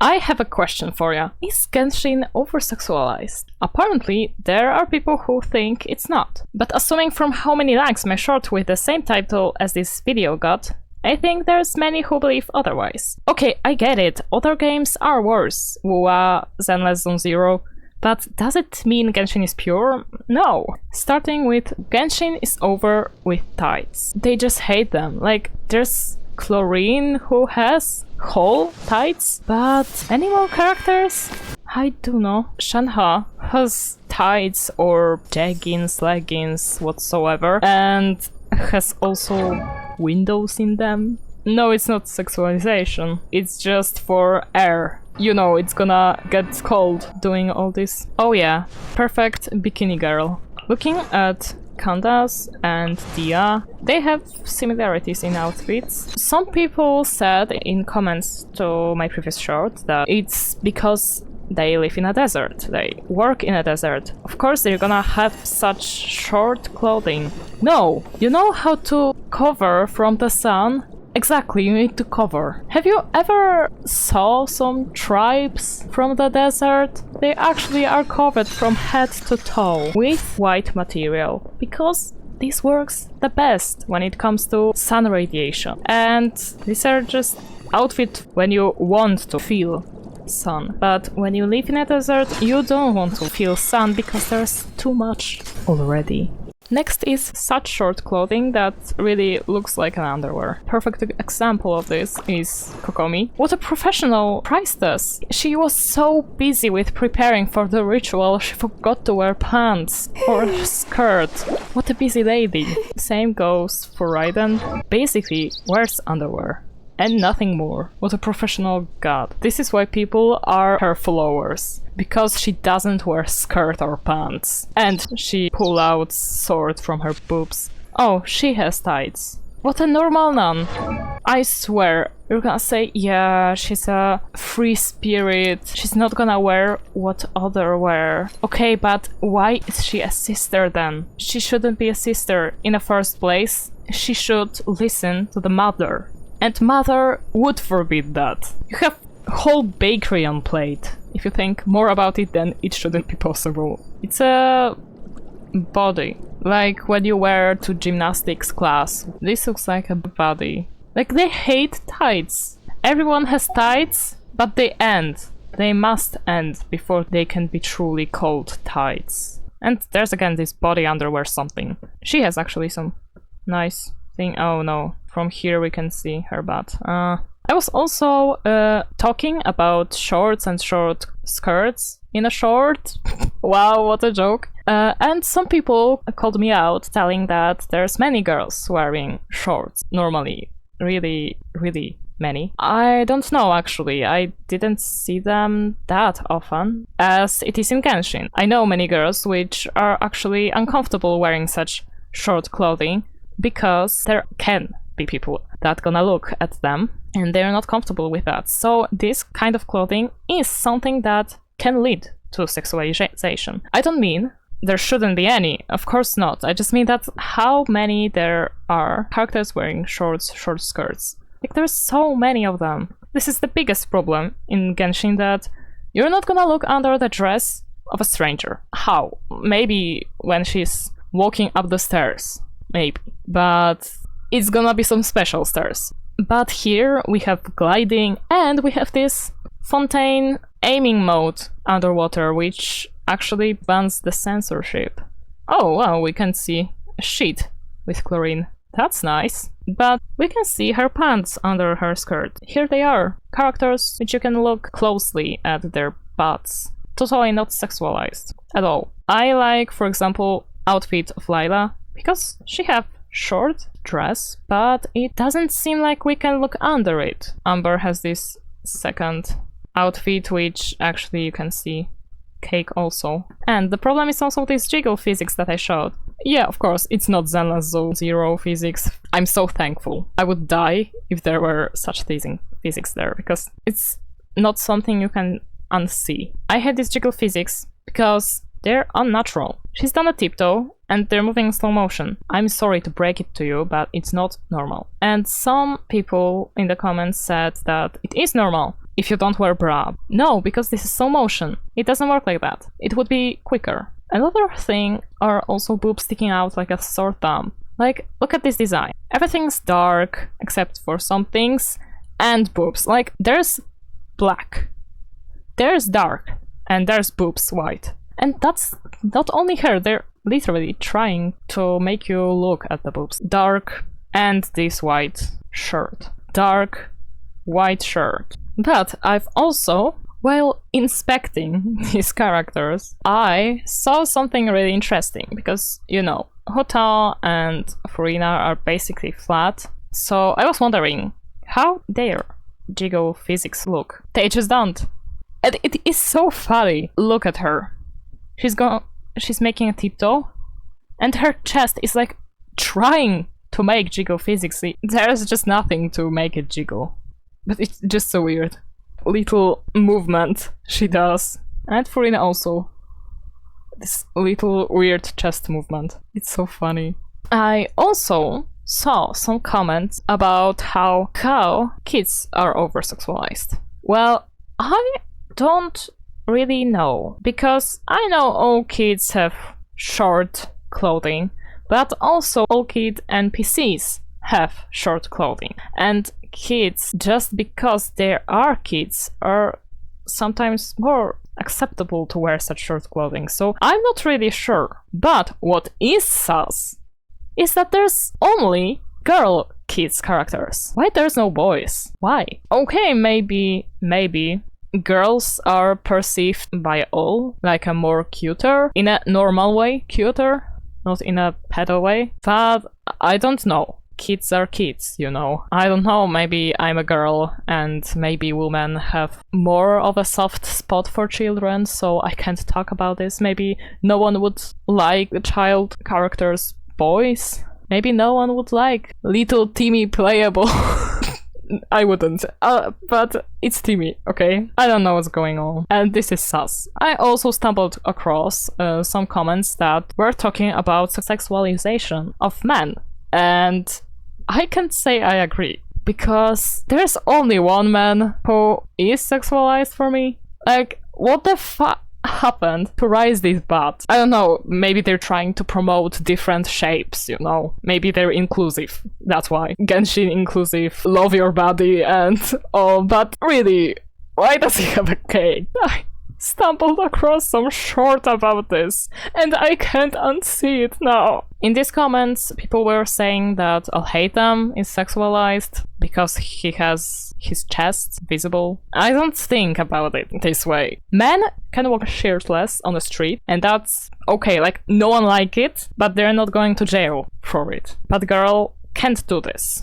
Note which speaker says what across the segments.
Speaker 1: I have a question for you. Is Genshin oversexualized? Apparently, there are people who think it's not. But assuming from how many likes my short with the same title as this video got, I think there's many who believe otherwise. Okay, I get it, other games are worse. WoA, Zenless Zone Zero. But does it mean Genshin is pure? No. Starting with Genshin is over with tights. They just hate them. Like, there's Chlorine who has whole tights, but any more characters? I don't know. Shanha has tights or jeggings, leggings, whatsoever, and has also windows in them. No, it's not sexualization. It's just for air. You know, it's gonna get cold doing all this. Oh yeah, perfect bikini girl. Looking at Candace and Dia, they have similarities in outfits. Some people said in comments to my previous short that it's because they live in a desert, they work in a desert. Of course they're gonna have such short clothing. No, you know how to cover from the sun? Exactly, you need to cover. Have you ever saw some tribes from the desert? They actually are covered from head to toe with white material, because this works the best when it comes to sun radiation. And these are just outfits when you want to feel sun. But when you live in a desert, you don't want to feel sun because there's too much already. Next is such short clothing that really looks like an underwear. Perfect example of this is Kokomi. What a professional priestess! She was so busy with preparing for the ritual, she forgot to wear pants or a skirt. What a busy lady. Same goes for Raiden. Basically wears underwear. And nothing more. What a professional god. This is why people are her followers. Because she doesn't wear skirt or pants. And she pull out sword from her boobs. Oh, she has tights. What a normal nun. I swear, you're gonna say, yeah, she's a free spirit. She's not gonna wear what other wear. Okay, but why is she a sister then? She shouldn't be a sister in the first place. She should listen to the mother. And mother would forbid that. You have a whole bakery on plate. If you think more about it, then it shouldn't be possible. It's a body. Like when you wear to gymnastics class. This looks like a body. Like they hate tights. Everyone has tights, but they end. They must end before they can be truly called tights. And there's again this body underwear something. She has actually some nice thing. Oh no. From here we can see her butt. I was also talking about shorts and short skirts in a short. Wow, what a joke. And some people called me out telling that there's many girls wearing shorts normally. Really, really many. I don't know actually. I didn't see them that often as it is in Genshin. I know many girls which are actually uncomfortable wearing such short clothing because there can be people that gonna look at them and they're not comfortable with that. So this kind of clothing is something that can lead to sexualization. I don't mean there shouldn't be any, of course not. I just mean that how many there are characters wearing short skirts. Like there's so many of them. This is the biggest problem in Genshin, that you're not gonna look under the dress of a stranger. How? Maybe when she's walking up the stairs. Maybe. But it's gonna be some special stairs. But here we have gliding and we have this fontaine aiming mode underwater, which actually bans the censorship. Oh wow, we can see a sheet with chlorine. That's nice. But we can see her pants under her skirt. Here they are. Characters which you can look closely at their butts. Totally not sexualized at all. I like, for example, outfit of Lila because she have short dress, but it doesn't seem like we can look under it. Amber has this second outfit, which actually you can see cake also. And the problem is also this jiggle physics that I showed. Yeah, of course, it's not Zenless Zone Zero physics. I'm so thankful. I would die if there were such physics there, because it's not something you can unsee. I had this jiggle physics because they're unnatural. She's done a tiptoe and they're moving in slow motion. I'm sorry to break it to you, but it's not normal. And some people in the comments said that it is normal. if you don't wear bra. No, because this is slow motion. It doesn't work like that. It would be quicker. Another thing are also boobs sticking out like a sore thumb. Like, look at this design. Everything's dark, except for some things, and boobs. Like, there's black, there's dark, and there's boobs white. And that's not only her, they're literally trying to make you look at the boobs. Dark, and this white shirt. Dark, white shirt. But I've also, while inspecting these characters, I saw something really interesting, because, you know, Hota and Furina are basically flat, so I was wondering how their Jiggle physics look. They just don't. And it is so funny. Look at her. She's making a tiptoe, and her chest is like trying to make Jiggle physics. There's just nothing to make it jiggle. But it's just so weird. Little movement she does. And Furina also. This little weird chest movement. It's so funny. I also saw some comments about how kids are oversexualized. Well, I don't really know, because I know all kids have short clothing, but also all kid NPCs have short clothing. And kids, just because they are kids, are sometimes more acceptable to wear such short clothing, so I'm not really sure. But what is sus is that there's only girl kids characters. Why there's no boys? Why? Okay, maybe girls are perceived by all like a more cuter, in a normal way, cuter, not in a pedo way, but I don't know. Kids are kids, you know. I don't know, maybe I'm a girl and maybe women have more of a soft spot for children, so I can't talk about this. Maybe no one would like the child characters boys. Maybe no one would like little Timmy playable. I wouldn't, but it's Timmy, okay? I don't know what's going on, and this is sus. I also stumbled across some comments that were talking about sexualization of men, and I can't say I agree, because there's only one man who is sexualized for me. Like, what the fuck happened to rise this butt? I don't know, maybe they're trying to promote different shapes, you know? Maybe they're inclusive, that's why. Genshin inclusive, love your body and all, but really, why does he have a cake? I stumbled across some short about this, and I can't unsee it now. In these comments, people were saying that Alhaitham is sexualized because he has his chest visible. I don't think about it this way. Men can walk shirtless on the street, and that's okay, like, no one like it, but they're not going to jail for it. But girl can't do this.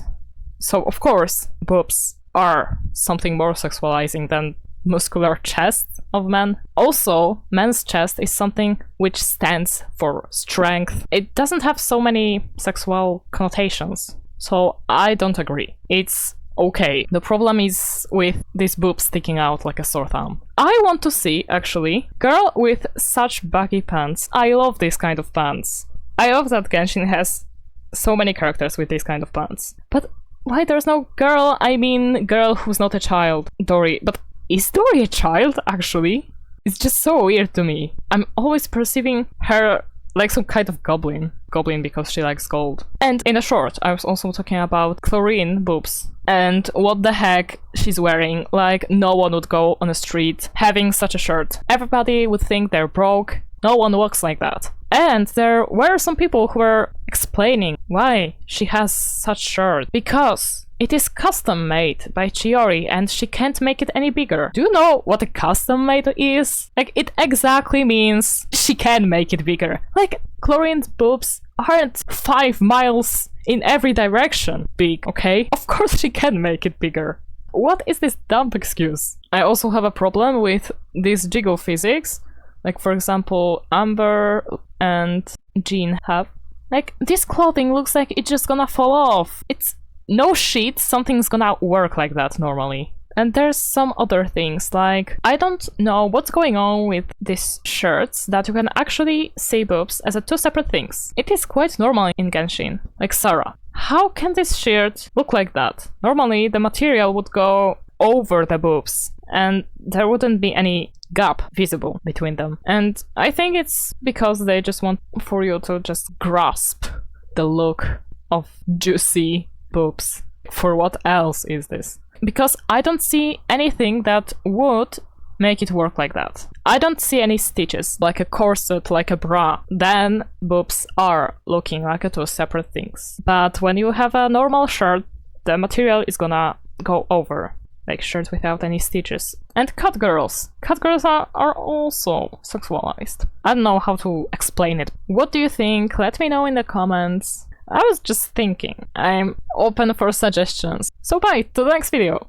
Speaker 1: So of course, boobs are something more sexualizing than muscular chest of men. Also, men's chest is something which stands for strength. It doesn't have so many sexual connotations, so I don't agree. It's okay. The problem is with these boobs sticking out like a sore thumb. I want to see, actually, girl with such baggy pants. I love this kind of pants. I love that Genshin has so many characters with this kind of pants. But why there's no girl? I mean, girl who's not a child. Dory. But is Dory a child, actually? It's just so weird to me. I'm always perceiving her like some kind of goblin. Goblin because she likes gold. And in a short, I was also talking about chlorine boobs. And what the heck she's wearing. Like, no one would go on the street having such a shirt. Everybody would think they're broke. No one walks like that. And there were some people who were explaining why she has such shirt. Because it is custom made by Chiori and she can't make it any bigger. Do you know what a custom made is? Like, it exactly means she can make it bigger. Like, Chlorine's boobs aren't 5 miles in every direction big, okay? Of course she can make it bigger. What is this dumb excuse? I also have a problem with this Jiggle physics. Like, for example, Amber and Jean have. Like, this clothing looks like it's just gonna fall off. It's no shit, something's gonna work like that normally. And there's some other things, like, I don't know what's going on with these shirts that you can actually see boobs as a 2 separate things. It is quite normal in Genshin. Like, Sarah. How can this shirt look like that? Normally, the material would go over the boobs. and there wouldn't be any gap visible between them. And I think it's because they just want for you to just grasp the look of juicy boobs. For what else is this? Because I don't see anything that would make it work like that. I don't see any stitches, like a corset, like a bra. Then boobs are looking like two separate things. But when you have a normal shirt, the material is gonna go over, like shirts without any stitches. And cut girls. Cut girls are also sexualized. I don't know how to explain it. What do you think? Let me know in the comments. I was just thinking. I'm open for suggestions. So bye, to the next video!